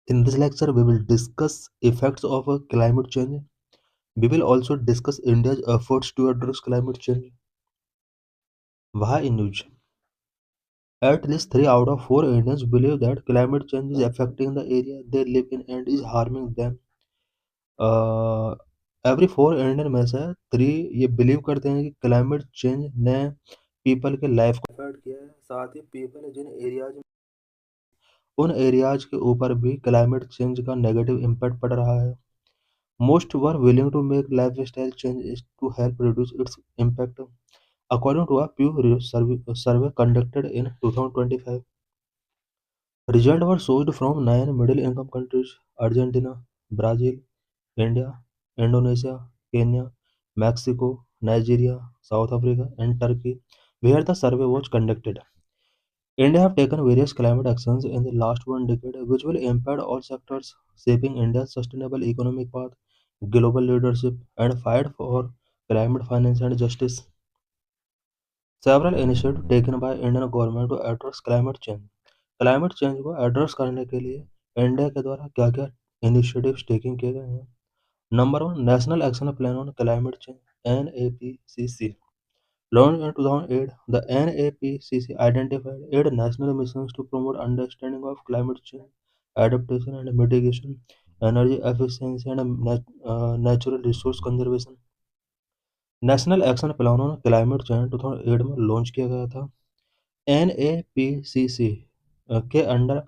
In this lecture, we will discuss effects of climate change. We will also discuss India's efforts to address climate change. Why in news? At least 3 out of 4 Indians believe that climate change is affecting the area they live in and is harming them. Uh, every 4 Indian में से 3 ये believe करते हैं कि climate change ने people के life को affect किया है। साथ ही पीपल जिन एरियाज उन एरियाज के ऊपर भी क्लाइमेट चेंज का नेगेटिव इम्पैक्ट पड़ रहा है। Most were willing to make lifestyle changes to help reduce its impact, according to a Pew survey conducted in 2025. Results were sourced from 9 middle-income countries: Argentina, Brazil, India, Indonesia, Kenya, Mexico, Nigeria, South Africa, and Turkey, where the survey was conducted. India have taken various climate actions in the last one decade, which will impact all sectors, shaping India's sustainable economic path, global leadership, and fight for climate finance and justice. Several initiatives taken by Indian government to address climate change. Climate change को address करने के लिए India के द्वारा क्या क्या initiatives taking किए गए हैं। Number one, national action plan on climate change NAPCC. Launched in 2008, the NAPCC identified 8 national missions to promote understanding of climate change, adaptation and mitigation, energy efficiency, and natural resource conservation. National action plan on climate change 2008 में launch किया गया था। NAPCC के under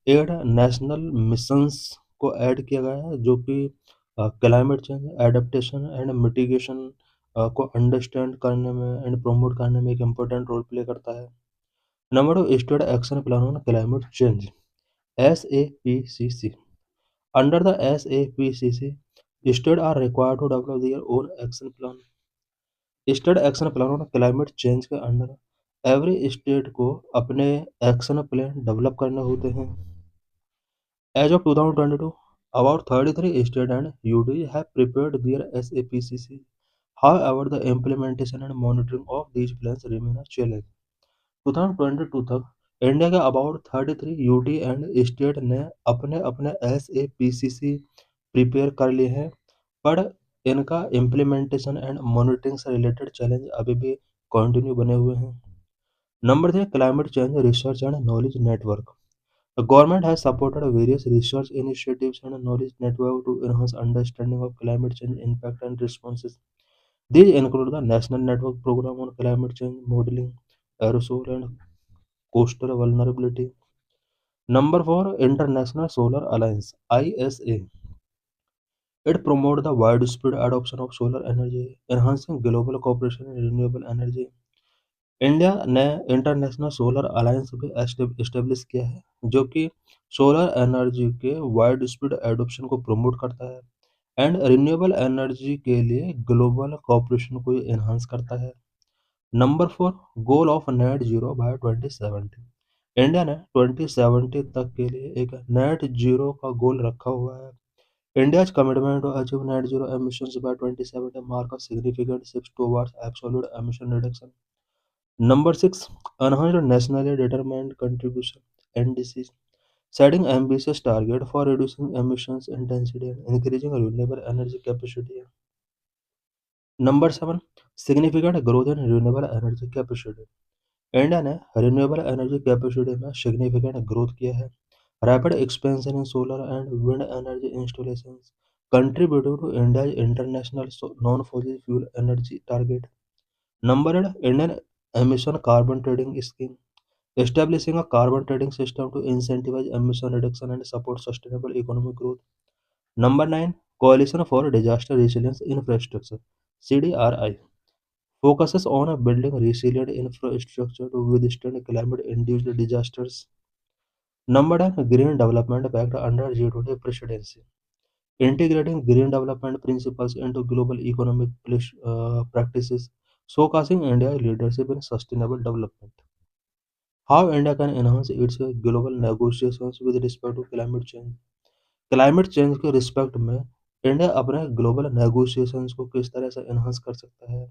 8 national missions को add किया गया है, जो कि climate change, adaptation and mitigation को अंडरस्टैंड करने में एंड प्रमोट करने में एक इम्पोर्टेंट रोल प्ले करता है। Number 2, state action plan on climate change SAPCC. Under the SAPCC, states are required to develop their own action plan. State action plan on climate change के under every state को अपने action plan develop करने होते हैं। As of 2022, about 33 states and UTs have prepared their SAPCC. However, the implementation and monitoring of these plans remain a challenge. 2022 तक India के about 33 UT and state ने अपने अपने SAPCC प्रिपेयर कर लिए हैं, पर इनका इम्प्लीमेंटेशन एंड मॉनिटरिंग से रिलेटेड चैलेंज अभी भी कंटिन्यू बने हुए हैं। Number 3, climate change research and knowledge network. The government has supported various research initiatives and knowledge network to enhance understanding of climate change impact and responses. These include the National Network Program on Climate Change Modeling, Aerosol and Coastal Vulnerability. Number 4, International Solar Alliance (ISA). It promotes the widespread adoption of solar energy, enhancing global cooperation in renewable energy. India ने international solar alliance भी establish किया है, जो कि solar energy के wide spread adoption को promote करता है एंड रिन्यूएबल एनर्जी के लिए ग्लोबल कॉपरेशन को एनहांस करता है। Number 4, goal of net zero by 2070। India ने 2070 तक के लिए एक नेट जीरो का गोल रखा हुआ है। India's commitment to achieve net zero emissions by 2070 mark a significant step towards absolute emission reduction. Number 6, enhanced nationally determined contribution (NDCs), setting ambitious target for reducing emissions intensity and increasing renewable energy capacity. Number 7, significant growth in renewable energy capacity. India ने renewable energy capacity में significant growth किया है. Rapid expansion in solar and wind energy installations contributing to India's international non-fossil fuel energy target. Number 8, Indian emission carbon trading scheme, establishing a carbon trading system to incentivize emission reduction and support sustainable economic growth. Number 9, Coalition for Disaster Resilience Infrastructure (CDRI) focuses on building resilient infrastructure to withstand climate-induced disasters. Number 10, Green Development Pact under G20 presidency, integrating green development principles into global economic practices, showcasing India's leadership in sustainable development. How India can enhance its global negotiations with respect to climate change. Climate change के respect में India अपने global negotiations को किस तरह से enhance कर सकता है।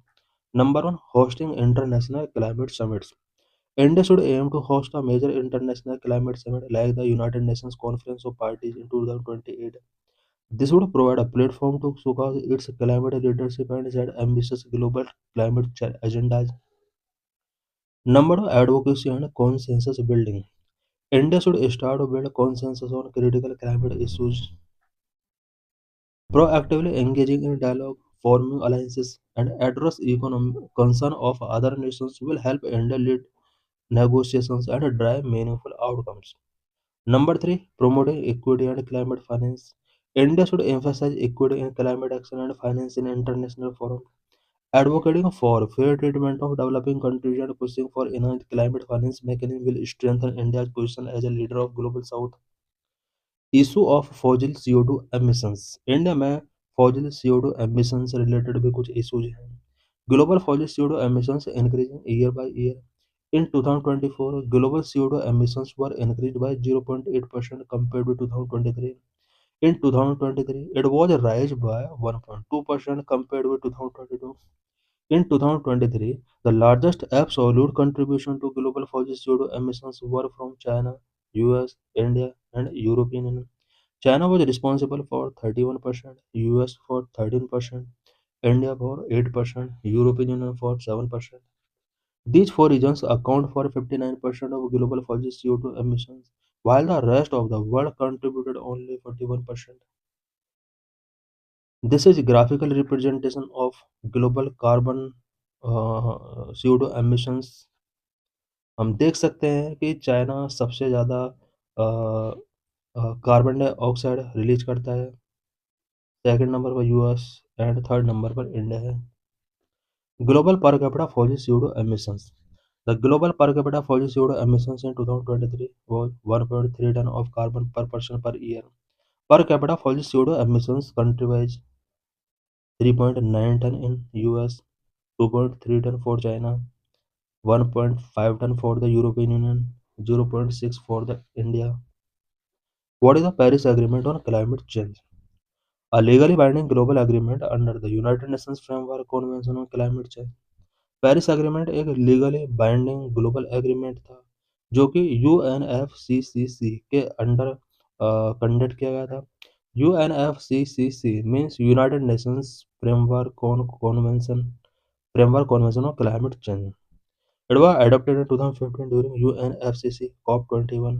Number 1, hosting international climate summits, India should aim to host a major international climate summit like the United Nations Conference of Parties in 2028. This would provide a platform to showcase its climate leadership and set ambitious global climate agendas. Number two, advocacy and consensus building. India should start to build consensus on critical climate issues, proactively engaging in dialogue, forming alliances, and address economic concern of other nations will help India lead negotiations and drive meaningful outcomes. Number three, promoting equity and climate finance. India should emphasize equity in climate action and finance in international forums, advocating for fair treatment of developing countries and pushing for enhanced climate finance mechanism will strengthen India's position as a leader of global south. Issue of fossil CO2 emissions. India में fossil CO2 emission से related भी कुछ issues हैं। Global fossil CO2 emissions increasing year by year. In 2024, global CO2 emissions were increased by 0.8% compared with 2023. In 2023, it was raised by 1.2% compared with 2022. In 2023, the largest absolute contribution to global fossil CO2 emissions were from China, US, India, and European Union. China was responsible for 31%, US for 13%, India for 8%, European Union for 7%. These four regions account for 59% of global fossil CO2 emissions, while the rest of the world contributed only 41%. This is graphical representation of global carbon CO2 emissions। हम देख सकते हैं कि China सबसे ज़्यादा carbon dioxide release करता है, second number पर यूएस एंड थर्ड नंबर पर इंडिया है। Global per capita fossil CO2 emissions. The global per capita fossil CO2 emissions in 2023 was 1.3 ton of carbon per person per year. Per capita fossil CO2 emissions country-wise 3.9 ton in US, 2.3 ton for China, 1.5 ton for the European Union, 0.6 for the India. What is the Paris Agreement on Climate Change? A legally binding global agreement under the United Nations Framework Convention on Climate Change. Paris agreement एक legally binding global agreement था जो कि UNFCCC के under conduct किया गया था। UNFCCC means United Nations framework convention on climate change. It was adopted in 2015 during UNFCCC COP21.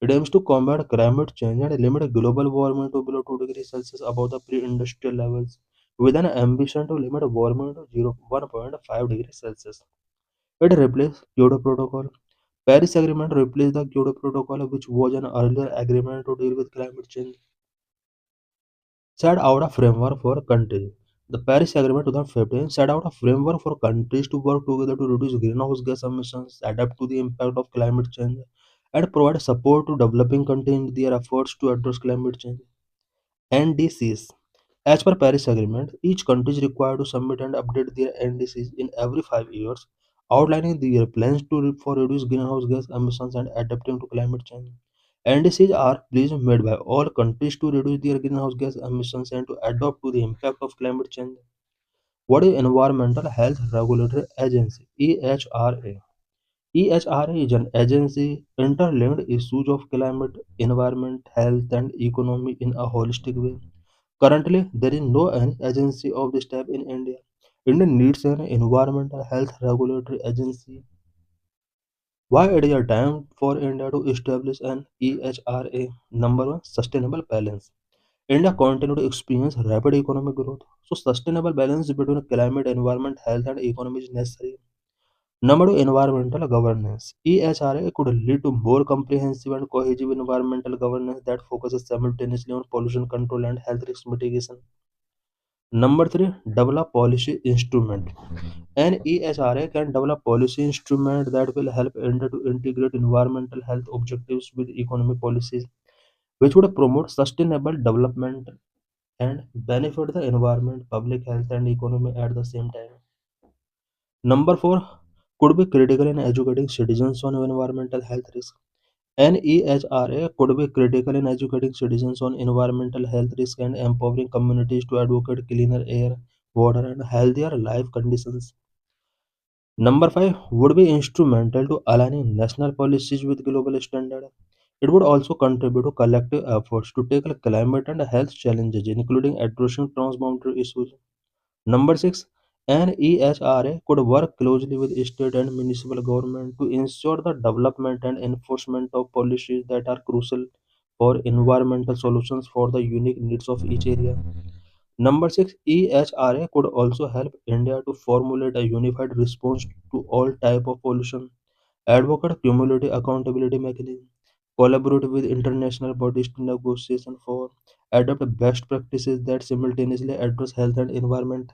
It aims to combat climate change and limit global warming to below 2 degrees Celsius above the pre-industrial levels, with an ambition to limit warming to 1.5 degrees Celsius. It replaced Kyoto Protocol. Paris Agreement replaced the Kyoto Protocol, which was an earlier agreement to deal with climate change, set out a framework for countries. The Paris Agreement 2015 set out a framework for countries to work together to reduce greenhouse gas emissions, adapt to the impact of climate change, and provide support to developing countries in their efforts to address climate change. NDCs. As per Paris Agreement, each country is required to submit and update their NDCs in every 5 years, outlining their plans for reduce greenhouse gas emissions and adapting to climate change. NDCs are pledges made by all countries to reduce their greenhouse gas emissions and to adapt to the impact of climate change. What is Environmental Health Regulatory Agency (EHRA)? EHRA is an agency interlinked issues of climate, environment, health, and economy in a holistic way. Currently, there is no any agency of this type in India. India needs an environmental health regulatory agency. Why it is a time for India to establish an EHRA? Number one, sustainable balance. India continues to experience rapid economic growth, so sustainable balance between climate, environment, health, and economy is necessary. Number two, environmental governance. EHRA could lead to more comprehensive and cohesive environmental governance that focuses simultaneously on pollution control and health risk mitigation. Number three, develop policy instrument. An EHRA can develop policy instrument that will help India to integrate environmental health objectives with economic policies, which would promote sustainable development and benefit the environment, public health, and economy at the same time. Number four, could be critical in educating citizens on environmental health risk. An EHRA could be critical in educating citizens on environmental health risk and empowering communities to advocate cleaner air, water, and healthier life conditions. Number five would be instrumental to aligning national policies with global standards. It would also contribute to collective efforts to tackle climate and health challenges, including addressing transboundary issues. Number six, an EHRA could work closely with state and municipal government to ensure the development and enforcement of policies that are crucial for environmental solutions for the unique needs of each area. Number six, EHRA could also help India to formulate a unified response to all type of pollution, advocate cumulative accountability mechanism, collaborate with international bodies to negotiation for, adopt best practices that simultaneously address health and environment.